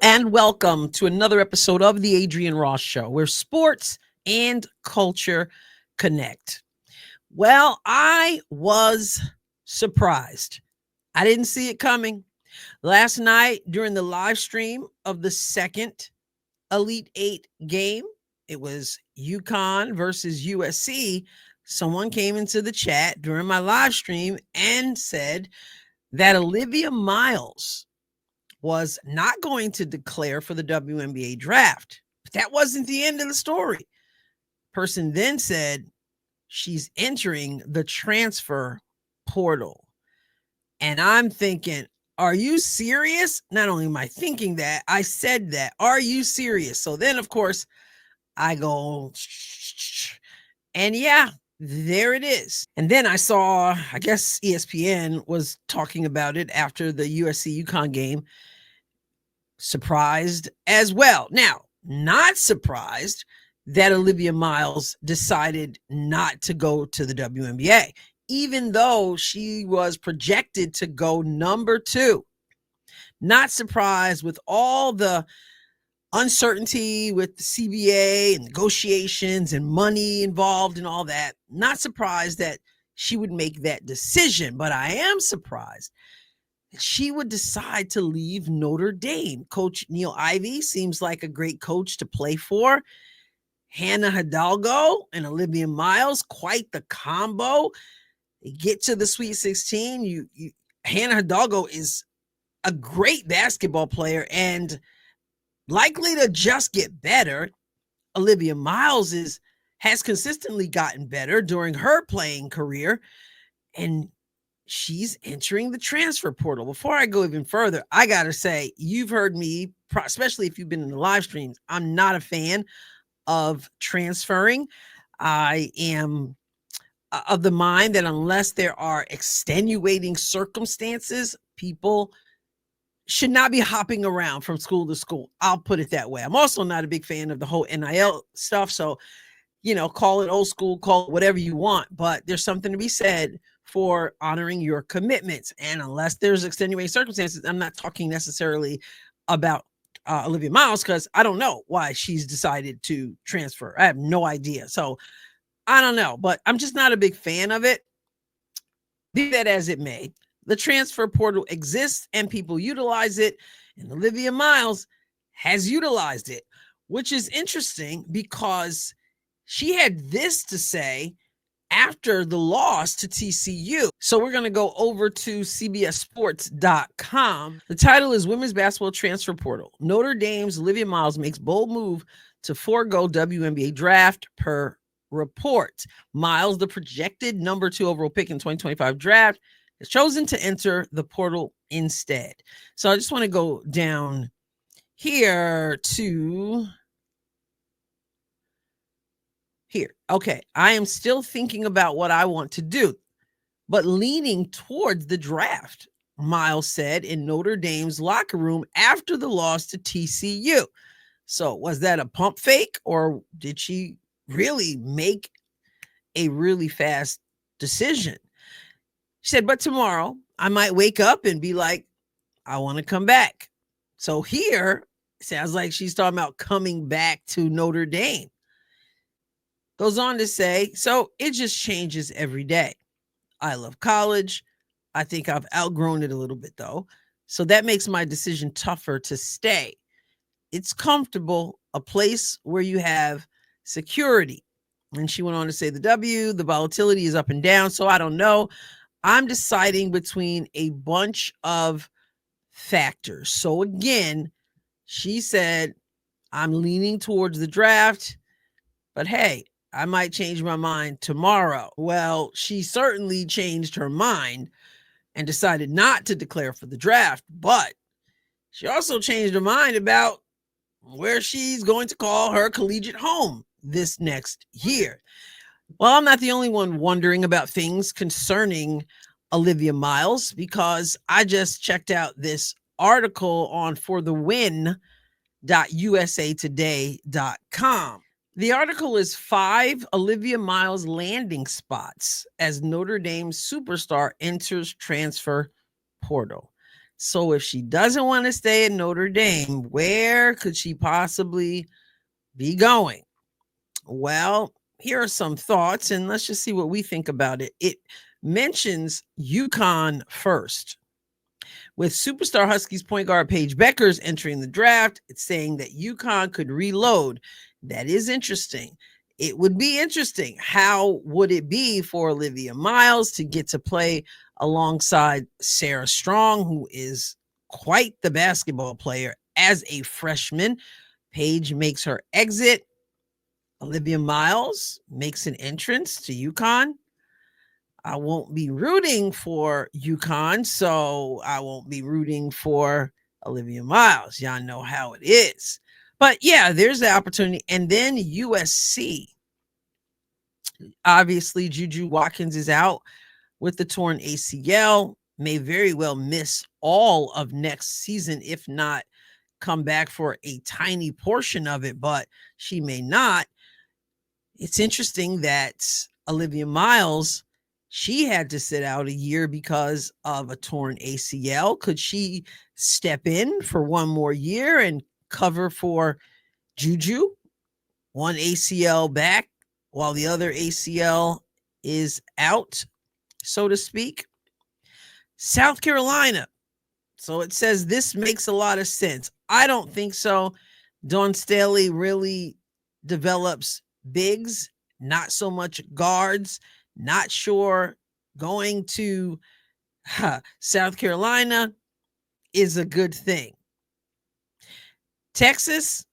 and welcome to another episode of the Adrienne Ross Show, where sports and culture connect. Well, I was surprised. I didn't see it coming. Last night, during the live stream of the second Elite Eight game, it was UConn versus USC. Someone came into the chat during my live stream and said that Olivia Miles was not going to declare for the WNBA draft. But that wasn't the end of the story. Person then said she's entering the transfer portal. And I'm thinking, are you serious? Not only am I thinking that, I said that. Are you serious? So then, of course, I go, and yeah, there it is. And then I saw, I guess ESPN was talking about it after the USC UConn game. Surprised as well. Now, not surprised that Olivia Miles decided not to go to the WNBA, even though she was projected to go number 2. Not surprised with all the uncertainty with the CBA and negotiations and money involved and all that. Not surprised that she would make that decision, but I am surprised she would decide to leave Notre Dame. Coach Neil Ivey seems like a great coach to play for. Hannah Hidalgo and Olivia Miles, quite the combo. They get to the Sweet 16. Hannah Hidalgo is a great basketball player and likely to just get better. Olivia Miles has consistently gotten better during her playing career, and she's entering the transfer portal. Before I go even further, I got to say, you've heard me, especially if you've been in the live streams, I'm not a fan of transferring. I am of the mind that unless there are extenuating circumstances, people should not be hopping around from school to school. I'll put it that way. I'm also not a big fan of the whole NIL stuff. So, call it old school, call it whatever you want, but there's something to be said for honoring your commitments. And unless there's extenuating circumstances, I'm not talking necessarily about Olivia Miles, because I don't know why she's decided to transfer. I have no idea. So I don't know, but I'm just not a big fan of it. Be that as it may, the transfer portal exists and people utilize it. And Olivia Miles has utilized it, which is interesting because she had this to say after the loss to TCU. So we're going to go over to CBSSports.com. The title is Women's Basketball Transfer Portal. Notre Dame's Olivia Miles makes bold move to forego WNBA draft per report. Miles, the projected number 2 overall pick in 2025 draft, has chosen to enter the portal instead. So I just want to go down here to... Here. Okay. I am still thinking about what I want to do, but leaning towards the draft, Miles said in Notre Dame's locker room after the loss to TCU. So was that a pump fake, or did she really make a really fast decision? She said, but tomorrow I might wake up and be like, I want to come back. So here sounds like she's talking about coming back to Notre Dame. Goes on to say, so it just changes every day. I love college. I think I've outgrown it a little bit, though. So that makes my decision tougher to stay. It's comfortable, a place where you have security. And she went on to say the volatility is up and down. So I don't know. I'm deciding between a bunch of factors. So again, she said, I'm leaning towards the draft, but hey, I might change my mind tomorrow. Well, she certainly changed her mind and decided not to declare for the draft, but she also changed her mind about where she's going to call her collegiate home this next year. Well, I'm not the only one wondering about things concerning Olivia Miles, because I just checked out this article on forthewin.usatoday.com. The article is 5 Olivia Miles landing spots as Notre Dame superstar enters transfer portal. So if she doesn't want to stay at Notre Dame, where could she possibly be going? Well, here are some thoughts, and let's just see what we think about it. It mentions UConn first. With superstar Huskies point guard Paige Beckers entering the draft, it's saying that UConn could reload. That is interesting. It would be interesting. How would it be for Olivia Miles to get to play alongside Sarah Strong, who is quite the basketball player as a freshman? Paige makes her exit. Olivia Miles makes an entrance to UConn. I won't be rooting for UConn, so I won't be rooting for Olivia Miles. Y'all know how it is. But yeah, there's the opportunity. And then USC. Obviously, Juju Watkins is out with the torn ACL, may very well miss all of next season, if not come back for a tiny portion of it, but she may not. It's interesting that Olivia Miles, she had to sit out a year because of a torn ACL. Could she step in for one more year and cover for Juju? One ACL back while the other ACL is out, so to speak. South Carolina. So it says this makes a lot of sense. I don't think so. Dawn Staley really develops bigs, not so much guards. Not sure going to South Carolina is a good thing. Texas,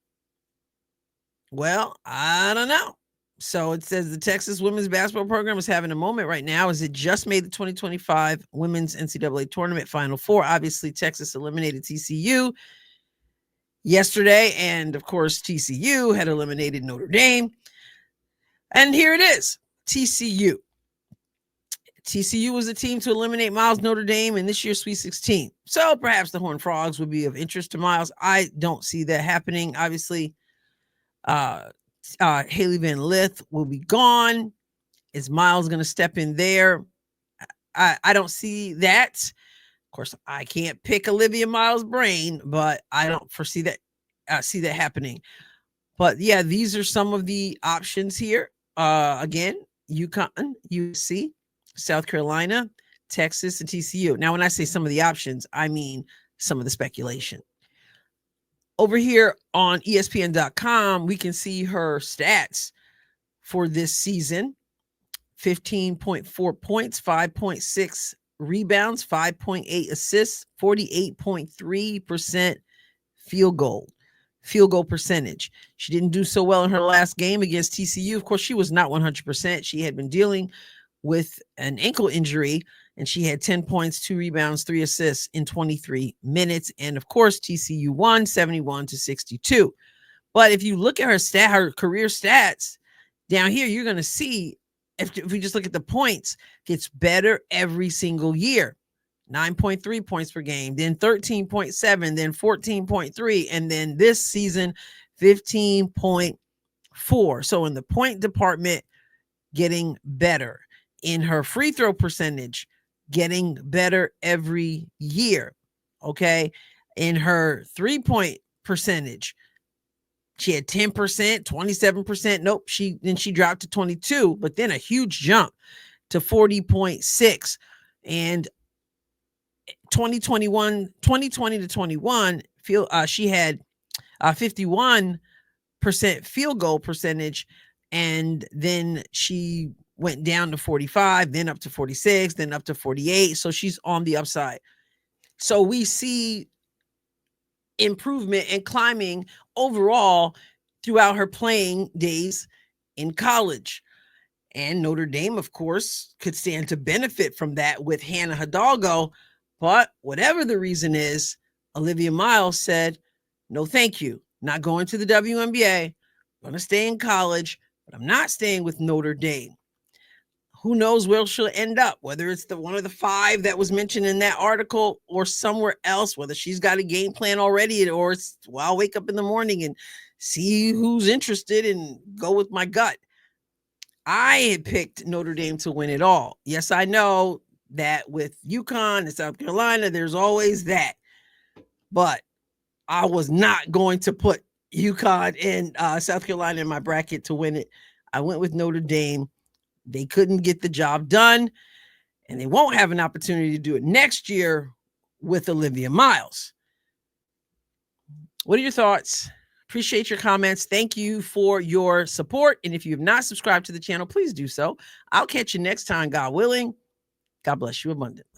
well, I don't know. So it says the Texas women's basketball program is having a moment right now as it just made the 2025 women's NCAA tournament Final Four. Obviously, Texas eliminated TCU yesterday, and of course, TCU had eliminated Notre Dame. And here it is, TCU. TCU was a team to eliminate Miles Notre Dame in this year's Sweet 16. So perhaps the Horned Frogs would be of interest to Miles. I don't see that happening. Obviously, Haley Van Lith will be gone. Is Miles going to step in there? I don't see that. Of course, I can't pick Olivia Miles' brain, but I don't foresee that. See that happening. But yeah, these are some of the options here. Again, UConn, USC, South Carolina, Texas, and TCU. Now, when I say some of the options, I mean some of the speculation. Over here on ESPN.com, we can see her stats for this season. 15.4 points, 5.6 rebounds, 5.8 assists, 48.3% field goal percentage. She didn't do so well in her last game against TCU. Of course, she was not 100%. She had been dealing with an ankle injury, and she had 10 points, 2 rebounds, 3 assists in 23 minutes. And of course, TCU won 71-62. But if you look at her career stats down here, you're going to see, if we just look at the points, gets better every single year. 9.3 points per game, then 13.7, then 14.3, and then this season, 15.4. So in the point department, getting better. In her free throw percentage, getting better every year. Okay. In her 3-point percentage, she had 10%, 27%. Nope. She dropped to 22, but then a huge jump to 40.6. And 2020 to 21, she had 51% field goal percentage, and then she went down to 45, then up to 46, then up to 48. So she's on the upside. So we see improvement and climbing overall throughout her playing days in college. And Notre Dame, of course, could stand to benefit from that with Hannah Hidalgo. But whatever the reason is, Olivia Miles said, no, thank you. Not going to the WNBA. I'm going to stay in college, but I'm not staying with Notre Dame. Who knows where she'll end up, whether it's one of the 5 that was mentioned in that article or somewhere else, whether she's got a game plan already, or it's, well, I'll wake up in the morning and see who's interested and go with my gut. I had picked Notre Dame to win it all. Yes, I know that with UConn and South Carolina, there's always that. but I was not going to put UConn and South Carolina in my bracket to win it. I went with Notre Dame. They couldn't get the job done, and they won't have an opportunity to do it next year with Olivia Miles. What are your thoughts? Appreciate your comments. Thank you for your support. And if you have not subscribed to the channel, please do so. I'll catch you next time, God willing. God bless you abundantly.